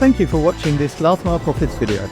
Thank you for watching this Last Mile Profits video.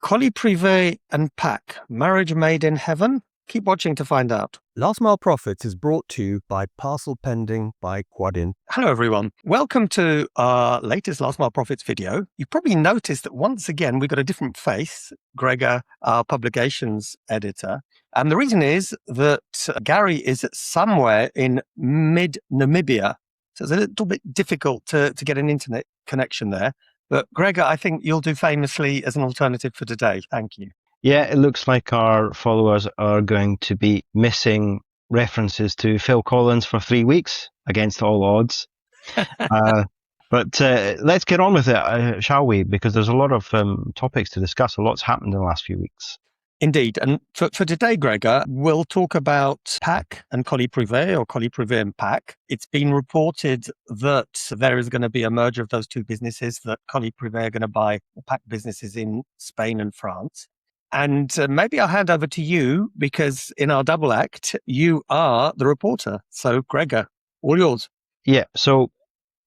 Coli Privé and Paack, marriage made in heaven? Keep watching to find out. Last Mile Profits is brought to you by Parcel Pending by Quadient. Hello everyone. Welcome to our latest Last Mile Profits video. You've probably noticed that once again we've got a different face, Gregor, our publications editor. And the reason is that Gary is somewhere in mid-Namibia. So it's a little bit difficult to get an internet connection there. But Gregor, I think you'll do famously as an alternative for today. Thank you. Yeah, it looks like our followers are going to be missing references to Phil Collins for 3 weeks against all odds. But let's get on with it, shall we? Because there's a lot of topics to discuss. A lot's happened in the last few weeks. Indeed. And for today, Gregor, we'll talk about Paack and Coli Privé, or Coli Privé and Paack. It's been reported that there is going to be a merger of those two businesses, that Coli Privé are going to buy the Paack businesses in Spain and France. And maybe I'll hand over to you because in our double act, you are the reporter. So, Gregor, all yours. Yeah, so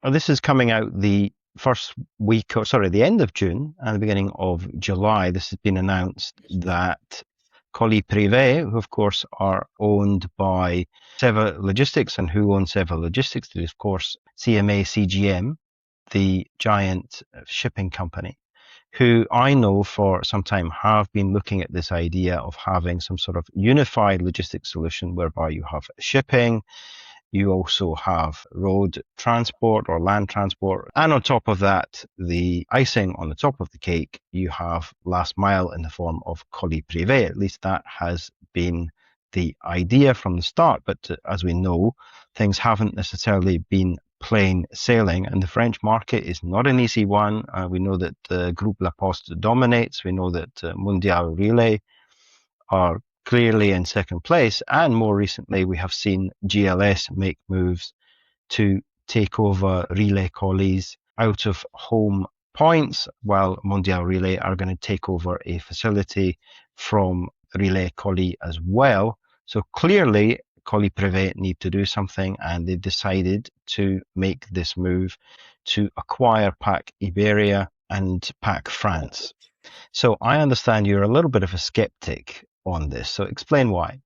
this is coming out the the end of June and the beginning of July. This has been announced that Coli Privé, who of course are owned by Ceva Logistics, and who owns Ceva Logistics? It is, of course, CMA CGM, the giant shipping company, who I know for some time have been looking at this idea of having some sort of unified logistics solution whereby you have shipping, you also have road transport or land transport, and on top of that, the icing on the top of the cake, you have last mile in the form of Coli Privé. At least that has been the idea from the start, but as we know, things haven't necessarily been plain sailing, and the French market is not an easy one. We know that the Groupe La Poste dominates. We know that Mondial Relay are clearly in second place, and more recently we have seen GLS make moves to take over Relay Colis out of home points, while Mondial Relay are going to take over a facility from Relay Coli as well. So clearly Coli Privé need to do something, and they've decided to make this move to acquire Paack Iberia and Paack France. So I understand you're a little bit of a skeptic on this. So explain why.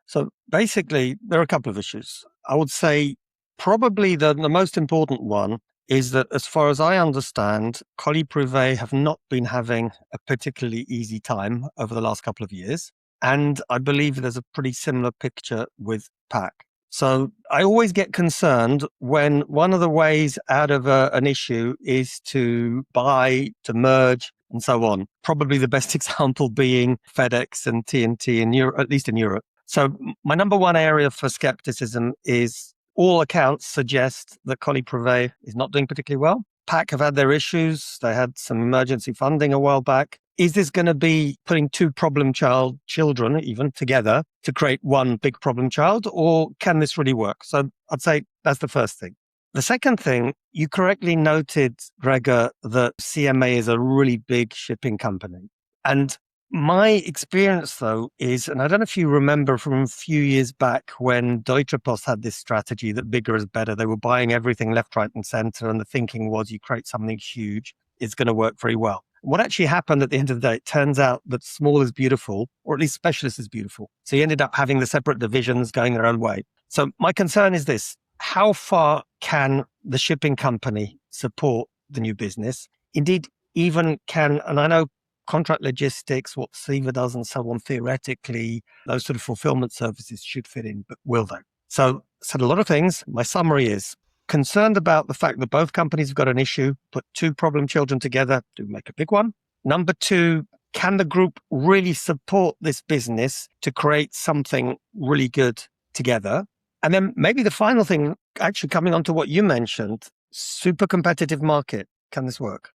So basically, there are a couple of issues. I would say probably the most important one is that as far as I understand, Coli Privé have not been having a particularly easy time over the last couple of years. And I believe there's a pretty similar picture with Paack. So I always get concerned when one of the ways out of an issue is to buy, to merge, and so on. Probably the best example being FedEx and TNT in Europe, at least in Europe. So my number one area for skepticism is all accounts suggest that Coli Privé is not doing particularly well. Paack have had their issues. They had some emergency funding a while back. Is this going to be putting two problem children even together to create one big problem child, or can this really work? So I'd say that's the first thing. The second thing, you correctly noted, Gregor, that CMA is a really big shipping company. And my experience, though, is, and I don't know if you remember from a few years back when Deutsche Post had this strategy that bigger is better. They were buying everything left, right, and center. And the thinking was you create something huge, it's going to work very well. What actually happened at the end of the day, it turns out that small is beautiful, or at least specialist is beautiful. So you ended up having the separate divisions going their own way. So my concern is this. How far can the shipping company support the new business? Indeed, even can, and I know contract logistics, what Ceva does and so on, theoretically, those sort of fulfillment services should fit in, but will they? So said a lot of things. My summary is concerned about the fact that both companies have got an issue, put two problem children together to make a big one. Number two, can the group really support this business to create something really good together? And then maybe the final thing, actually coming on to what you mentioned, super competitive market. Can this work?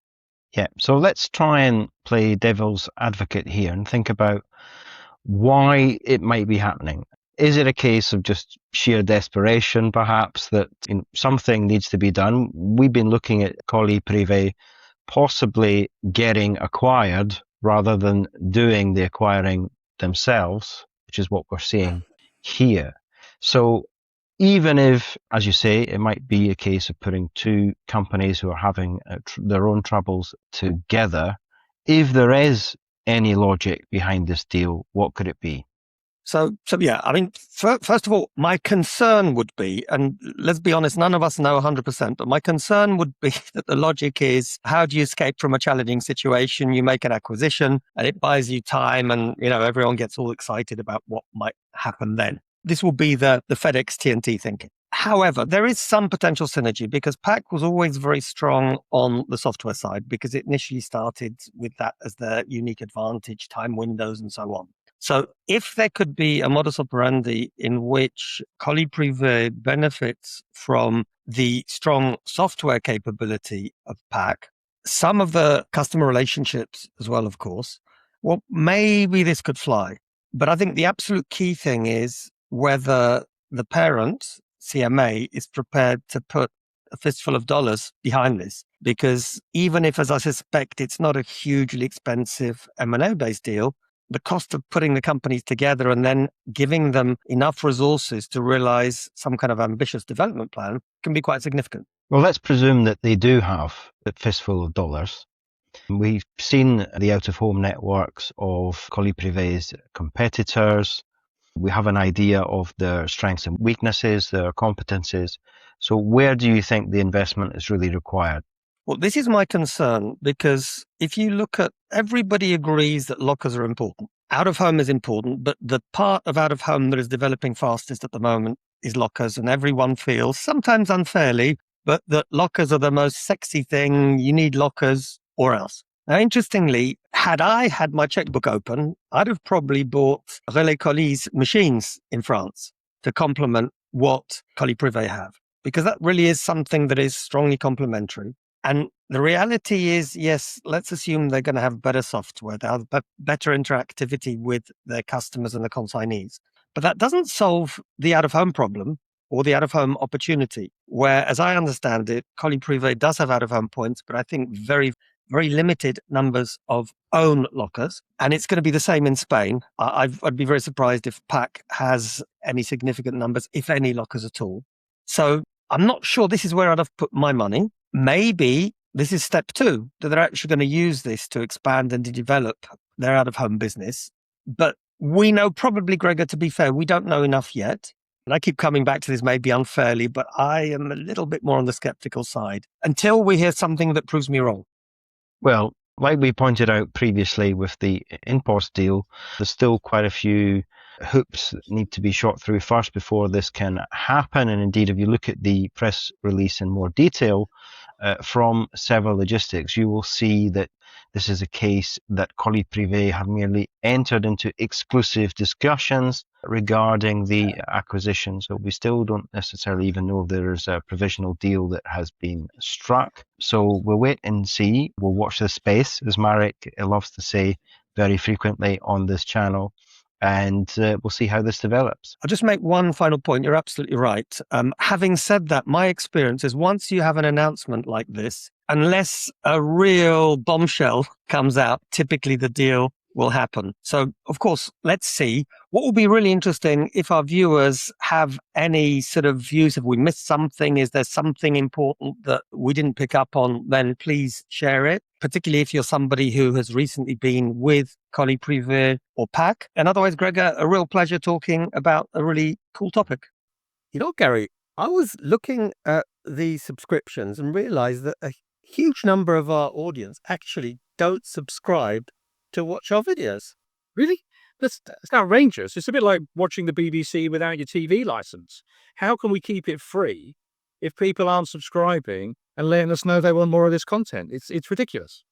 Yeah, so let's try and play devil's advocate here and think about why it might be happening. Is it a case of just sheer desperation, perhaps, that something needs to be done? We've been looking at Coli Privé possibly getting acquired rather than doing the acquiring themselves, which is what we're seeing here. So even if, as you say, it might be a case of putting two companies who are having their own troubles together, if there is any logic behind this deal, what could it be? So yeah, I mean, first of all, my concern would be, and let's be honest, none of us know 100%, but my concern would be that the logic is, how do you escape from a challenging situation? You make an acquisition and it buys you time, and, everyone gets all excited about what might happen then. This will be the FedEx TNT thinking. However, there is some potential synergy because Paack was always very strong on the software side because it initially started with that as their unique advantage, time windows and so on. So if there could be a modus operandi in which Coli Privé benefits from the strong software capability of Paack, some of the customer relationships as well, of course, well, maybe this could fly. But I think the absolute key thing is whether the parent, CMA, is prepared to put a fistful of dollars behind this. Because even if, as I suspect, it's not a hugely expensive M&A-based deal, the cost of putting the companies together and then giving them enough resources to realize some kind of ambitious development plan can be quite significant. Well, let's presume that they do have a fistful of dollars. We've seen the out-of-home networks of Coli Privé's competitors. We have an idea of their strengths and weaknesses, their competencies. So where do you think the investment is really required? Well, this is my concern because if you look at, everybody agrees that lockers are important. Out of home is important, but the part of out of home that is developing fastest at the moment is lockers. And everyone feels, sometimes unfairly, but that lockers are the most sexy thing. You need lockers or else. Now, interestingly, had I had my checkbook open, I'd have probably bought Relais Colis machines in France to complement what Coli Privé have, because that really is something that is strongly complementary. And the reality is, yes, let's assume they're going to have better software, they'll have better interactivity with their customers and the consignees. But that doesn't solve the out-of-home problem or the out-of-home opportunity, where, as I understand it, Coli Privé does have out-of-home points, but I think very, very limited numbers of own lockers. And it's going to be the same in Spain. I'd be very surprised if Paack has any significant numbers, if any lockers at all. So I'm not sure this is where I'd have put my money. Maybe this is step two, that they're actually going to use this to expand and to develop their out-of-home business. But we know probably, Gregor, to be fair, we don't know enough yet. And I keep coming back to this maybe unfairly, but I am a little bit more on the skeptical side until we hear something that proves me wrong. Well, like we pointed out previously with the InPost deal, there's still quite a few hoops that need to be shot through first before this can happen. And indeed, if you look at the press release in more detail from Ceva Logistics, you will see that this is a case that Coli Privé have merely entered into exclusive discussions regarding the acquisition. So we still don't necessarily even know if there is a provisional deal that has been struck. So we'll wait and see. We'll watch this space, as Marek loves to say very frequently on this channel. And we'll see how this develops. I'll just make one final point. You're absolutely right. Having said that, my experience is once you have an announcement like this, unless a real bombshell comes out, typically the deal will happen. So, of course, let's see. What will be really interesting if our viewers have any sort of views, if we missed something, is there something important that we didn't pick up on, then please share it, particularly if you're somebody who has recently been with Coli Privé or Paack. And otherwise, Gregor, a real pleasure talking about a really cool topic. Gary, I was looking at the subscriptions and realized that a huge number of our audience actually don't subscribe to watch our videos. Really? That's outrageous. It's a bit like watching the BBC without your TV license. How can we keep it free if people aren't subscribing and letting us know they want more of this content? It's ridiculous.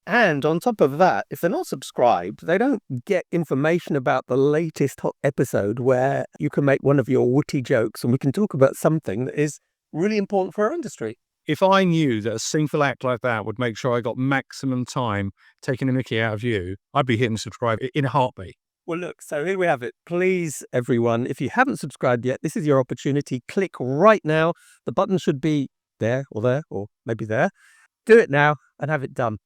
And on top of that, if they're not subscribed, they don't get information about the latest hot episode where you can make one of your witty jokes and we can talk about something that is really important for our industry. If I knew that a single act like that would make sure I got maximum time taking the mickey out of you, I'd be hitting subscribe in a heartbeat. Well, look, so here we have it. Please, everyone, if you haven't subscribed yet, this is your opportunity. Click right now. The button should be there, or maybe there. Do it now and have it done.